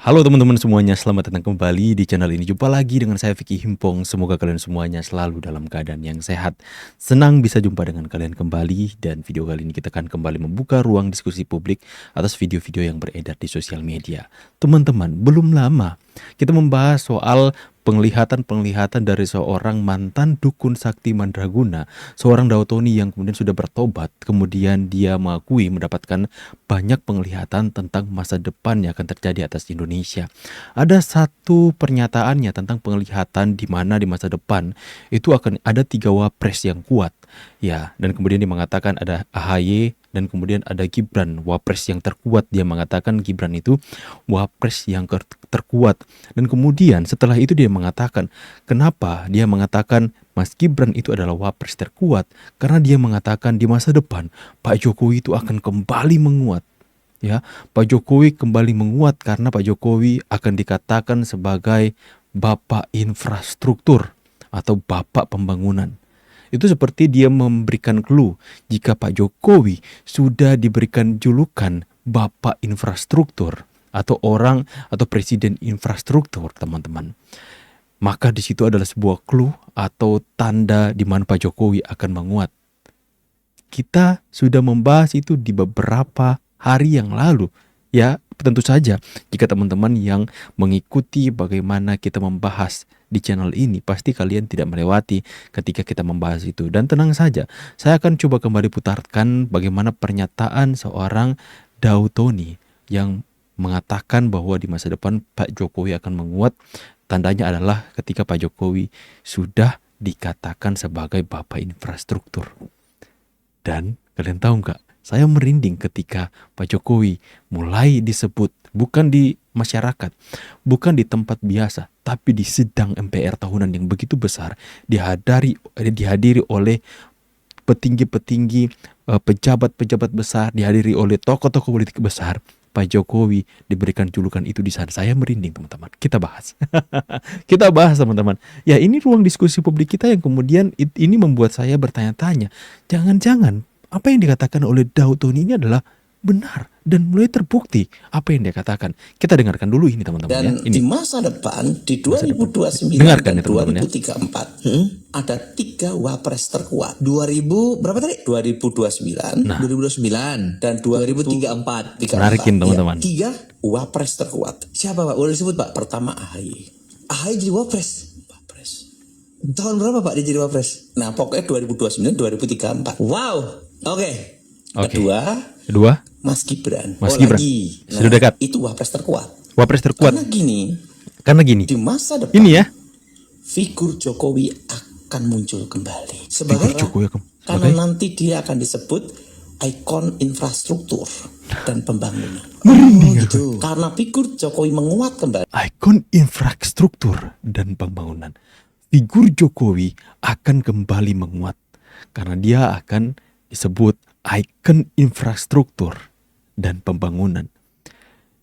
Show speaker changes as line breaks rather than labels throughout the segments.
Halo teman-teman semuanya, selamat datang kembali di channel ini. Jumpa lagi dengan saya Vicky Himpong. Semoga kalian semuanya selalu dalam keadaan yang sehat. Senang bisa jumpa dengan kalian kembali. Dan video kali ini kita akan kembali membuka ruang diskusi publik atas video-video yang beredar di sosial media. Teman-teman, belum lama kita membahas soal penglihatan-penglihatan dari seorang mantan dukun sakti Mandraguna, seorang Daotoni yang kemudian sudah bertobat. Kemudian dia mengakui mendapatkan banyak penglihatan tentang masa depan yang akan terjadi atas Indonesia. Ada satu pernyataannya tentang penglihatan di mana di masa depan itu akan ada 3 wapres yang kuat. Ya, dan kemudian dia mengatakan ada AHY dan kemudian ada Gibran, wapres yang terkuat. Dia mengatakan Gibran itu wapres yang terkuat. Dan kemudian setelah itu dia mengatakan, kenapa dia mengatakan Mas Gibran itu adalah wapres terkuat? Karena dia mengatakan di masa depan Pak Jokowi itu akan kembali menguat. Ya, Pak Jokowi kembali menguat karena Pak Jokowi akan dikatakan sebagai bapak infrastruktur atau bapak pembangunan. Itu seperti dia memberikan clue jika Pak Jokowi sudah diberikan julukan bapak infrastruktur atau orang atau presiden infrastruktur, teman-teman. Maka di situ adalah sebuah clue atau tanda di mana Pak Jokowi akan menguat. Kita sudah membahas itu di beberapa hari yang lalu. Ya, tentu saja jika teman-teman yang mengikuti bagaimana kita membahas di channel ini, pasti kalian tidak melewati ketika kita membahas itu. Dan tenang saja, saya akan coba kembali putarkan bagaimana pernyataan seorang Daotoni yang mengatakan bahwa di masa depan Pak Jokowi akan menguat. Tandanya adalah ketika Pak Jokowi sudah dikatakan sebagai bapak infrastruktur. Dan kalian tahu nggak? Saya merinding ketika Pak Jokowi mulai disebut bukan di masyarakat, bukan di tempat biasa, tapi di sidang MPR tahunan yang begitu besar, dihadiri oleh petinggi-petinggi, pejabat-pejabat besar, dihadiri oleh tokoh-tokoh politik besar. Pak Jokowi diberikan julukan itu di sana. Saya merinding, teman-teman. Kita bahas. Kita bahas, teman-teman. Ya, ini ruang diskusi publik kita yang kemudian ini membuat saya bertanya-tanya. Jangan-jangan apa yang dikatakan oleh Daotoni ini adalah benar dan mulai terbukti apa yang dia katakan. Kita dengarkan dulu ini, teman-teman.
Dan
ya. Ini.
di masa depan di 2029
dengarkan,
dan
ya, teman-teman,
2034 ada 3 wapres terkuat. 2000 berapa tadi? 2029,
Nah.
2029 dan 2034.
Menarikin, teman-teman.
Ya, 3 wapres terkuat. Siapa, Pak? Boleh disebut, Pak? Pertama AHY. AHY jadi wapres. Tahun berapa, Pak, dia jadi wapres? Nah, pokoknya 2029, 2034. Wow. Oke. Kedua, Mas Gibran.
Gibran.
Lagi.
Sudah dekat.
Itu wapres terkuat.
Wapres terkuat.
Karena gini. Di masa depan.
Ini ya.
Figur Jokowi akan muncul kembali. Sebagai karena nanti dia akan disebut ikon infrastruktur dan pembangunan.
Gitu.
Karena figur Jokowi menguat kembali.
Ikon infrastruktur dan pembangunan. Figur Jokowi akan kembali menguat karena dia akan disebut ikon infrastruktur dan pembangunan.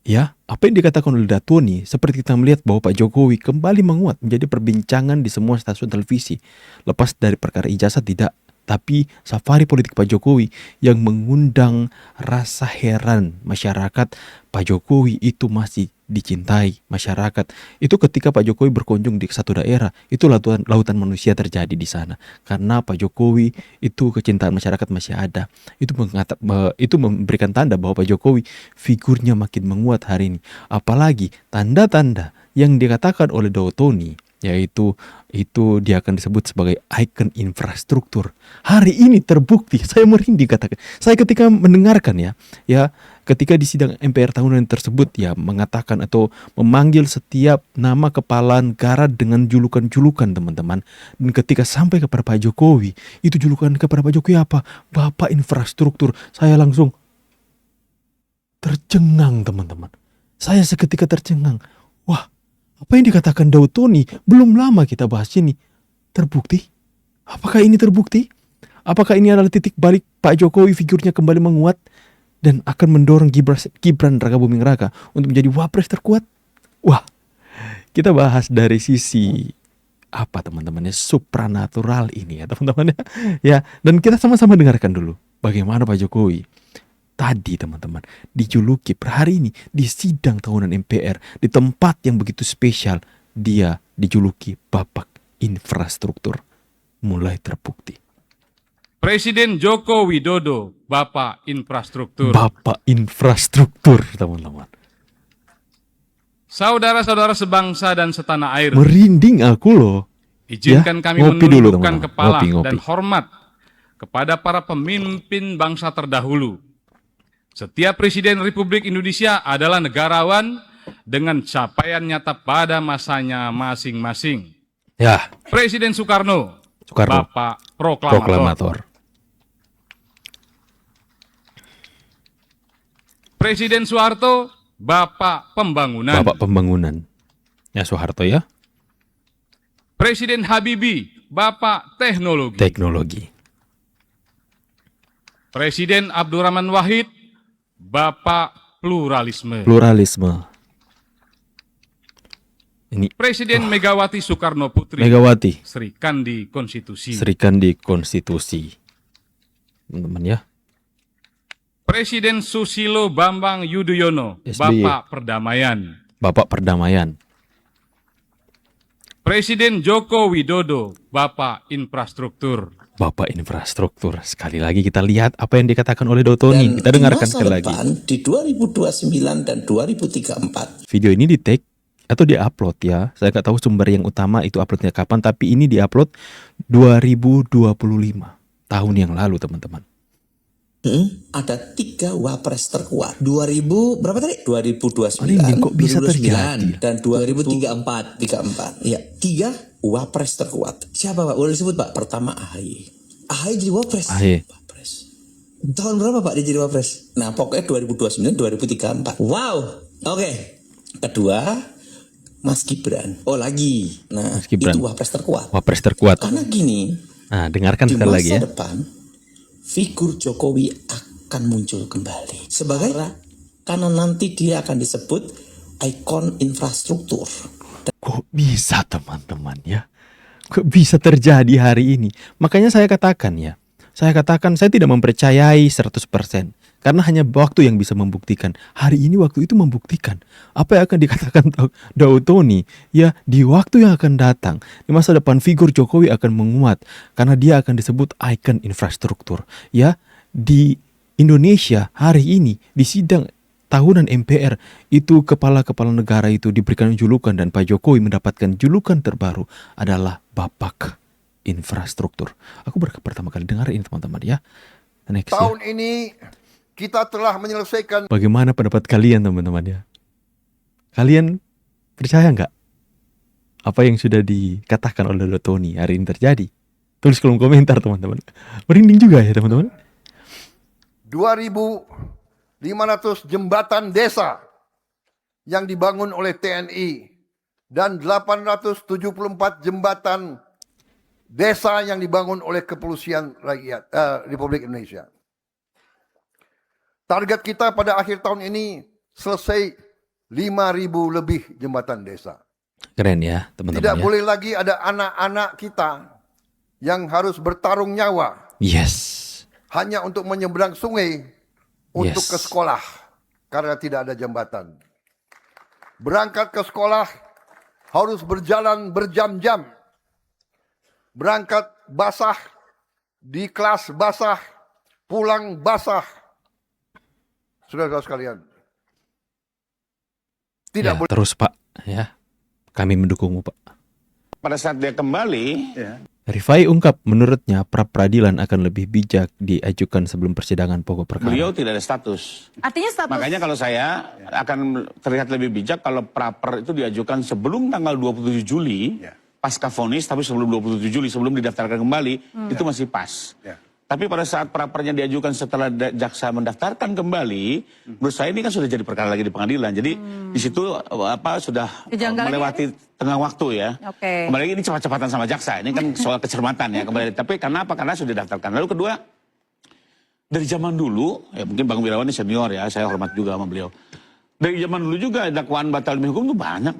Ya, apa yang dikatakan oleh Daotoni seperti kita melihat bahwa Pak Jokowi kembali menguat menjadi perbincangan di semua stasiun televisi. Lepas dari perkara ijazah tidak, tapi safari politik Pak Jokowi yang mengundang rasa heran masyarakat. Pak Jokowi itu masih dicintai masyarakat. Itu ketika Pak Jokowi berkunjung di satu daerah, itu lautan manusia terjadi di sana. Karena Pak Jokowi itu kecintaan masyarakat masih ada. Itu memberikan tanda bahwa Pak Jokowi figurnya makin menguat hari ini. Apalagi tanda-tanda yang dikatakan oleh Daotoni, yaitu itu dia akan disebut sebagai ikon infrastruktur. Hari ini terbukti. Saya merinding katakan. Saya ketika mendengarkan ya ketika di sidang MPR tahunan tersebut ya mengatakan atau memanggil setiap nama kepala negara dengan julukan-julukan, teman-teman. Dan ketika sampai kepada Pak Jokowi, itu julukan kepada Pak Jokowi apa? Bapak infrastruktur. Saya langsung tercengang, teman-teman. Saya seketika tercengang. Wah, apa yang dikatakan Daotoni belum lama kita bahas ini terbukti? Apakah ini terbukti? Apakah ini adalah titik balik Pak Jokowi figurnya kembali menguat dan akan mendorong Gibran Rakabuming Raka untuk menjadi wapres terkuat? Wah, kita bahas dari sisi apa, teman-teman, supranatural ini ya, teman-teman ya. Dan kita sama-sama dengarkan dulu bagaimana Pak Jokowi tadi teman-teman dijuluki per hari ini di sidang tahunan MPR di tempat yang begitu spesial, dia dijuluki Bapak Infrastruktur. Mulai terbukti.
Presiden Joko Widodo, Bapak Infrastruktur.
Bapak Infrastruktur, teman-teman.
Saudara-saudara sebangsa dan setanah air,
Merinding aku loh.
izinkan
Ya,
kami
ngopi dulu,
menundukkan
teman-teman.
kepala
Ngopi.
dan hormat kepada para pemimpin bangsa terdahulu. Setiap Presiden Republik Indonesia adalah negarawan dengan capaian nyata pada masanya masing-masing.
Ya,
Presiden Soekarno, Bapak
proklamator.
Presiden Soeharto, Bapak Pembangunan.
Bapak Pembangunan. Ya, Soeharto ya.
Presiden Habibie, Bapak Teknologi.
Teknologi.
Presiden Abdurrahman Wahid, Bapak Pluralisme.
Pluralisme. Ini
Presiden Megawati Soekarno Putri,
Megawati.
Sri Kandi Konstitusi.
Serikan di konstitusi. Teman-teman ya.
Presiden Susilo Bambang Yudhoyono,
SBY.
Bapak Perdamaian.
Bapak Perdamaian.
Presiden Joko Widodo, Bapak Infrastruktur.
Bapak Infrastruktur. Sekali lagi kita lihat apa yang dikatakan oleh Dotoni. Kita dengarkan
di masa
sekali lagi.
depan, di 2029 dan 2034,
Video ini di take atau di-upload ya. Saya nggak tahu sumber yang utama itu uploadnya kapan, tapi ini di-upload 2025. Tahun yang lalu, teman-teman.
ada 3 wapres terkuat. 2000 berapa tadi? 2029,
Ini kok bisa terjadi?
dan 2034. 34. Iya, 3 wapres terkuat. Siapa Pak? Boleh disebut Pak? Pertama AHY. AHY jadi wapres.
AHY.
Wapres. Tahun berapa Pak dia jadi wapres? Nah, pokoknya 2029, 2034. Wow. Oke. Kedua, Mas Gibran. Oh, lagi. Nah,
Mas Gibran.
itu wapres terkuat.
Wapres terkuat.
Karena gini,
Nah, dengarkan
di
sekali
masa
lagi ya.
depan figur Jokowi akan muncul kembali sebagai, karena nanti dia akan disebut ikon infrastruktur.
Kok bisa, teman-teman ya? Kok bisa terjadi hari ini? Makanya saya katakan ya. Saya tidak mempercayai 100%. Karena hanya waktu yang bisa membuktikan. Hari ini waktu itu membuktikan. Apa yang akan dikatakan Dautoni, ya di waktu yang akan datang, di masa depan figur Jokowi akan menguat. Karena dia akan disebut ikon infrastruktur. Ya, di Indonesia hari ini, di sidang tahunan MPR, itu kepala-kepala negara itu diberikan julukan dan Pak Jokowi mendapatkan julukan terbaru adalah Bapak Infrastruktur. Aku pertama kali dengar ini, teman-teman ya. Next,
Tahun
ya.
ini kita telah menyelesaikan
Bagaimana pendapat kalian, teman-teman ya? Kalian percaya nggak apa yang sudah dikatakan oleh Dotoni hari ini terjadi? Tulis kolom komentar, teman-teman. Merinding juga ya, teman-teman.
2.500 jembatan desa yang dibangun oleh TNI dan 874 jembatan desa yang dibangun oleh Kepolisian Rakyat Republik Indonesia. Target kita pada akhir tahun ini selesai 5.000 lebih jembatan desa.
Keren ya, teman-teman
Tidak
ya.
boleh lagi ada anak-anak kita yang harus bertarung nyawa
Yes.
hanya untuk menyeberang sungai untuk
Yes.
ke sekolah karena tidak ada jembatan. Berangkat ke sekolah harus berjalan berjam-jam. Berangkat basah, di kelas basah, pulang basah. Saudara-saudara sekalian. Tidak
Ya,
boleh.
terus Pak, ya. Kami mendukungmu, Pak.
Pada saat dia kembali,
Rifai ungkap menurutnya pra-peradilan akan lebih bijak diajukan sebelum persidangan pokok perkara.
beliau tidak ada status.
Artinya status
Makanya kalau saya akan terlihat lebih bijak kalau praper itu diajukan sebelum tanggal 27 Juli, pasca vonis, tapi sebelum 27 Juli, sebelum didaftarkan kembali, itu masih pas. Tapi pada saat prapernya diajukan setelah jaksa mendaftarkan kembali, menurut saya ini kan sudah jadi perkara lagi di pengadilan. Jadi di situ sudah
Kejanggalannya
melewati tengah waktu ya.
Oke.
Kembali lagi ini cepat-cepatan sama jaksa. Ini kan soal kecermatan ya kembali. Tapi karena apa? Karena sudah didaftarkan. Lalu kedua, dari zaman dulu, ya mungkin Bang Wirawan ini senior ya, saya hormat juga sama beliau. Dari zaman dulu juga dakwaan batal demi hukum itu banyak.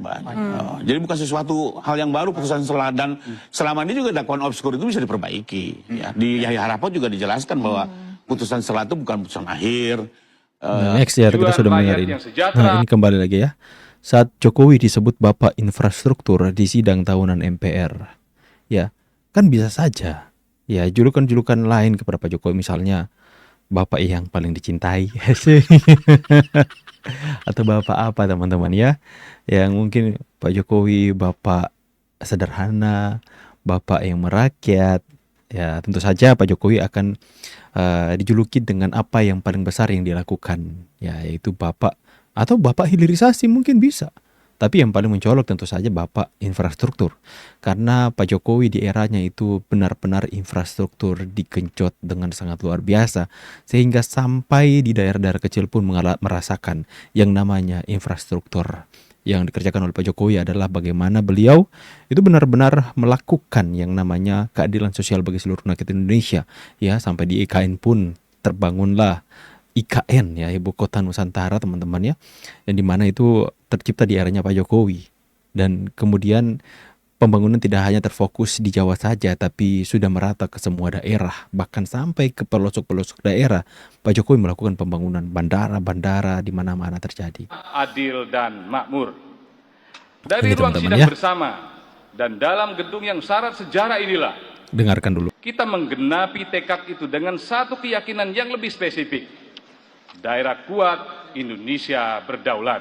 Jadi bukan sesuatu hal yang baru putusan selah, dan selama ini juga dakwaan obskur itu bisa diperbaiki. Ya. Di Yahya Harapot juga dijelaskan bahwa putusan selah itu bukan putusan akhir.
Next ya, kita sudah mendengar ini. Nah, ini kembali lagi ya. Saat Jokowi disebut Bapak Infrastruktur di sidang tahunan MPR. Ya, kan bisa saja. Ya, julukan-julukan lain kepada Pak Jokowi, misalnya Bapak yang paling dicintai. Atau Bapak apa teman-teman ya. Yang mungkin Pak Jokowi Bapak sederhana, Bapak yang merakyat. Ya, tentu saja Pak Jokowi akan dijuluki dengan apa yang paling besar yang dilakukan, ya, yaitu Bapak atau Bapak hilirisasi mungkin bisa. Tapi yang paling mencolok tentu saja Bapak Infrastruktur. Karena Pak Jokowi di eranya itu benar-benar infrastruktur digenjot dengan sangat luar biasa. Sehingga sampai di daerah-daerah kecil pun merasakan yang namanya infrastruktur. Yang dikerjakan oleh Pak Jokowi adalah bagaimana beliau itu benar-benar melakukan yang namanya keadilan sosial bagi seluruh rakyat Indonesia. Ya, sampai di IKN pun terbangunlah IKN, ya, Ibu Kota Nusantara teman-teman ya. Yang dimana itu tercipta di eranya Pak Jokowi. Dan kemudian pembangunan tidak hanya terfokus di Jawa saja, tapi sudah merata ke semua daerah. Bahkan sampai ke pelosok-pelosok daerah, Pak Jokowi melakukan pembangunan bandara-bandara di mana-mana terjadi.
Adil dan makmur. Dari
Ini
ruang
teman-teman
sidang
ya.
bersama dan dalam gedung yang syarat sejarah inilah
Dengarkan dulu.
kita menggenapi tekad itu dengan satu keyakinan yang lebih spesifik. Daerah kuat, Indonesia berdaulat.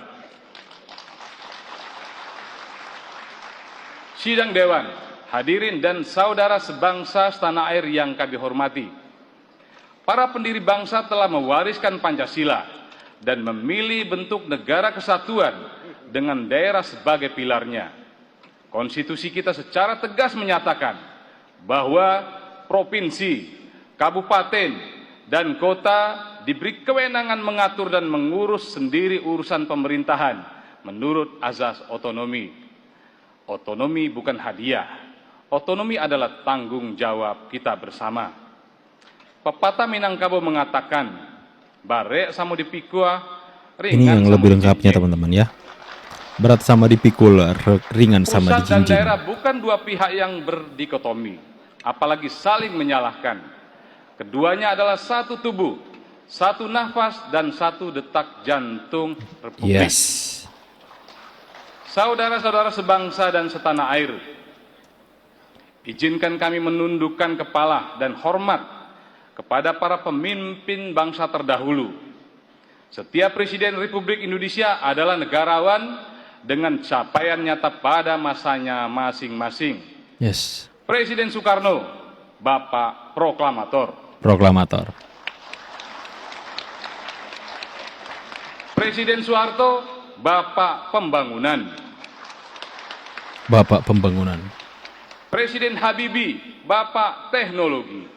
Sidang Dewan, hadirin dan saudara sebangsa setanah air yang kami hormati. Para pendiri bangsa telah mewariskan Pancasila dan memilih bentuk negara kesatuan dengan daerah sebagai pilarnya. Konstitusi kita secara tegas menyatakan bahwa provinsi, kabupaten, dan kota diberi kewenangan mengatur dan mengurus sendiri urusan pemerintahan menurut azas otonomi. Otonomi bukan hadiah. Otonomi adalah tanggung jawab kita bersama. Pepatah Minangkabau mengatakan, barek sama dipikul,
Ini yang lebih lengkapnya teman-teman ya. Berat sama dipikul, ringan sama
Pusat dan
dijinjing.
daerah bukan dua pihak yang berdikotomi, apalagi saling menyalahkan. Keduanya adalah satu tubuh, satu nafas, dan satu detak jantung Republik.
Yes.
Saudara-saudara sebangsa dan setanah air, izinkan kami menundukkan kepala dan hormat kepada para pemimpin bangsa terdahulu. Setiap Presiden Republik Indonesia adalah negarawan dengan capaian nyata pada masanya masing-masing.
Yes.
Presiden Soekarno, Bapak Proklamator.
Proklamator.
Presiden Soeharto, Bapak Pembangunan.
Bapak Pembangunan.
Presiden Habibie, Bapak Teknologi.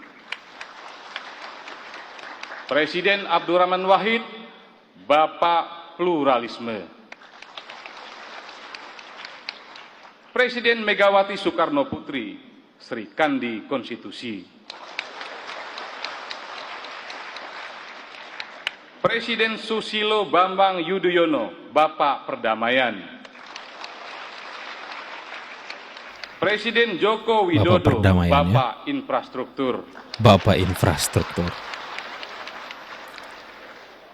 Presiden Abdurrahman Wahid, Bapak Pluralisme. Presiden Megawati Soekarno Putri, Sri Kandi Konstitusi. Presiden Susilo Bambang Yudhoyono, Bapak Perdamaian. Presiden Joko Widodo,
Perdamaian, ya.
Bapak Infrastruktur.
Bapak Infrastruktur.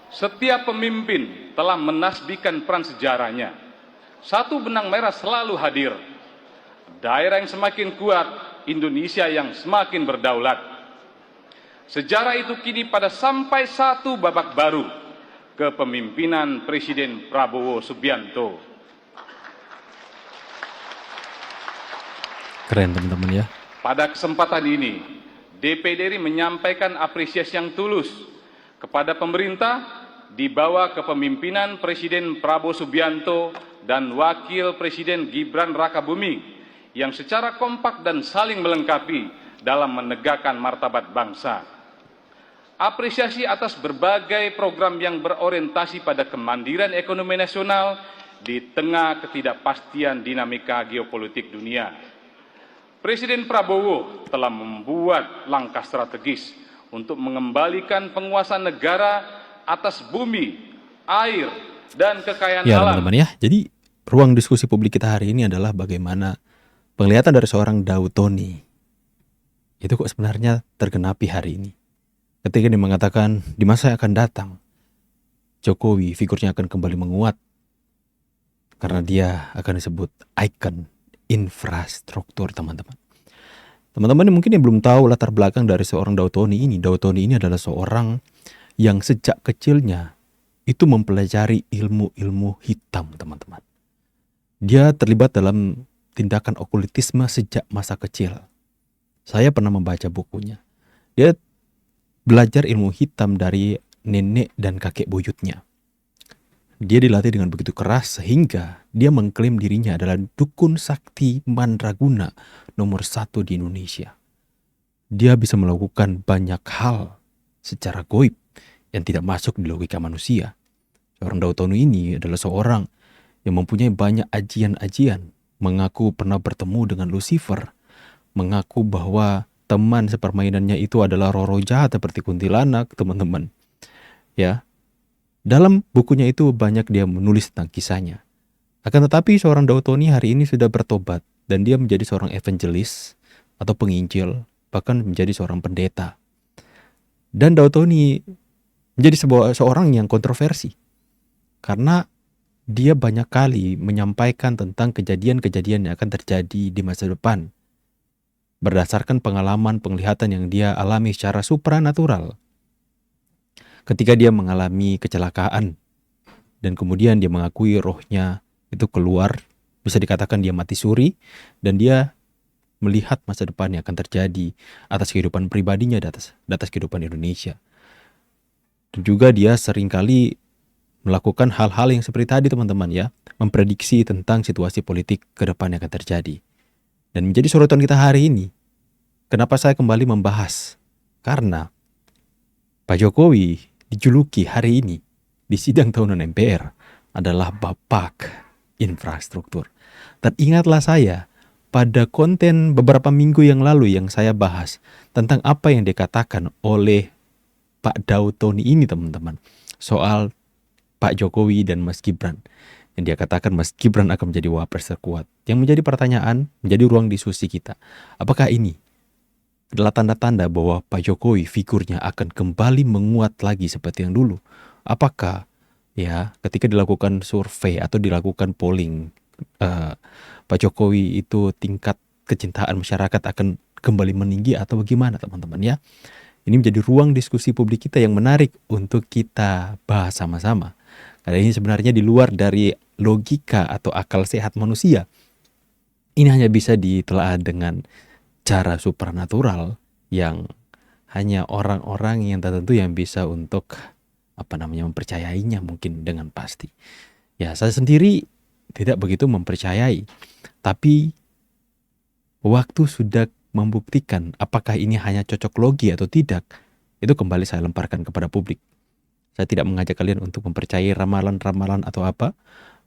Setiap pemimpin telah menasbihkan peran sejarahnya. Satu benang merah selalu hadir. Daerah yang semakin kuat, Indonesia yang semakin berdaulat. Sejarah itu kini pada sampai satu babak baru, kepemimpinan Presiden Prabowo Subianto.
Keren teman-teman ya.
Pada kesempatan ini, DPD RI menyampaikan apresiasi yang tulus kepada pemerintah di bawah kepemimpinan Presiden Prabowo Subianto dan Wakil Presiden Gibran Rakabuming yang secara kompak dan saling melengkapi dalam menegakkan martabat bangsa. Apresiasi atas berbagai program yang berorientasi pada kemandirian ekonomi nasional di tengah ketidakpastian dinamika geopolitik dunia. Presiden Prabowo telah membuat langkah strategis untuk mengembalikan penguasaan negara atas bumi, air, dan kekayaan
Ya
alam.
teman-teman ya. Jadi ruang diskusi publik kita hari ini adalah bagaimana penglihatan dari seorang Daud Tony itu kok sebenarnya tergenapi hari ini. Ketika dia mengatakan di masa yang akan datang, Jokowi figurnya akan kembali menguat karena dia akan disebut ikon infrastruktur, teman-teman. Teman-teman mungkin yang belum tahu latar belakang dari seorang Dautoni ini. Dautoni ini adalah seorang yang sejak kecilnya itu mempelajari ilmu-ilmu hitam, teman-teman. Dia terlibat dalam tindakan okultisme sejak masa kecil. Saya pernah membaca bukunya. Dia belajar ilmu hitam dari nenek dan kakek buyutnya. Dia dilatih dengan begitu keras sehingga dia mengklaim dirinya adalah dukun sakti mandraguna nomor 1 di Indonesia. Dia bisa melakukan banyak hal secara goib yang tidak masuk di logika manusia. Seorang Dautoni ini adalah seorang yang mempunyai banyak ajian-ajian, mengaku pernah bertemu dengan Lucifer, mengaku bahwa teman sepermainannya itu adalah roh-roh jahat seperti kuntilanak, teman-teman. Ya, dalam bukunya itu banyak dia menulis tentang kisahnya. Akan tetapi seorang Dautoni hari ini sudah bertobat dan dia menjadi seorang evangelis atau penginjil, bahkan menjadi seorang pendeta. Dan Dautoni menjadi seorang yang kontroversi karena dia banyak kali menyampaikan tentang kejadian-kejadian yang akan terjadi di masa depan berdasarkan pengalaman penglihatan yang dia alami secara supranatural. Ketika dia mengalami kecelakaan dan kemudian dia mengakui rohnya itu keluar, bisa dikatakan dia mati suri, dan dia melihat masa depan yang akan terjadi atas kehidupan pribadinya, di atas kehidupan Indonesia. Dan juga dia seringkali melakukan hal-hal yang seperti tadi, teman-teman, ya, memprediksi tentang situasi politik ke depan yang akan terjadi. Dan menjadi sorotan kita hari ini. Kenapa saya kembali membahas? Karena Pak Jokowi dijuluki hari ini di sidang tahunan MPR adalah Bapak Infrastruktur. Dan ingatlah saya pada konten beberapa minggu yang lalu yang saya bahas tentang apa yang dikatakan oleh Pak Dautoni ini, teman-teman, soal Pak Jokowi dan Mas Gibran. Yang dia katakan Mas Gibran akan menjadi wapres terkuat. Yang menjadi pertanyaan, menjadi ruang diskusi kita. Apakah ini adalah tanda-tanda bahwa Pak Jokowi figurnya akan kembali menguat lagi seperti yang dulu? Apakah ya ketika dilakukan survei atau dilakukan polling Pak Jokowi itu tingkat kecintaan masyarakat akan kembali meninggi atau bagaimana, teman-teman, ya? Ini menjadi ruang diskusi publik kita yang menarik untuk kita bahas sama-sama. Karena ini sebenarnya di luar dari logika atau akal sehat manusia. Ini hanya bisa ditelaah dengan cara supranatural yang hanya orang-orang yang tertentu yang bisa untuk mempercayainya mungkin dengan pasti. Ya, saya sendiri tidak begitu mempercayai, tapi waktu sudah membuktikan apakah ini hanya cocok logi atau tidak. Itu kembali saya lemparkan kepada publik. Saya tidak mengajak kalian untuk mempercayai ramalan-ramalan atau apa,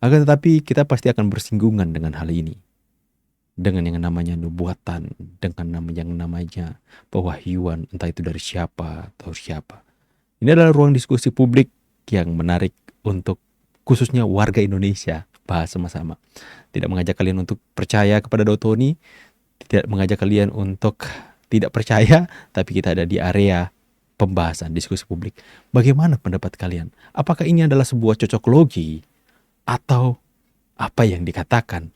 akan tetapi kita pasti akan bersinggungan dengan hal ini. Dengan yang namanya nubuatan, dengan yang namanya pewahyuan, entah itu dari siapa atau siapa. Ini adalah ruang diskusi publik yang menarik untuk khususnya warga Indonesia bahas sama-sama. Tidak mengajak kalian untuk percaya kepada Dautoni, tidak mengajak kalian untuk tidak percaya, tapi kita ada di area pembahasan diskusi publik. Bagaimana pendapat kalian? Apakah ini adalah sebuah cocok logi atau apa yang dikatakan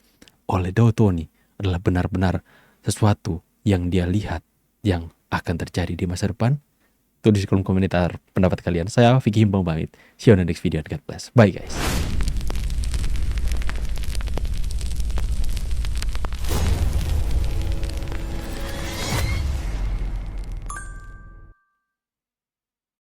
oleh Dautoni adalah benar-benar sesuatu yang dia lihat yang akan terjadi di masa depan? Tulis di kolom komentar pendapat kalian. Saya Vicky Himpong pamit. See you on the next video. God bless. Bye guys.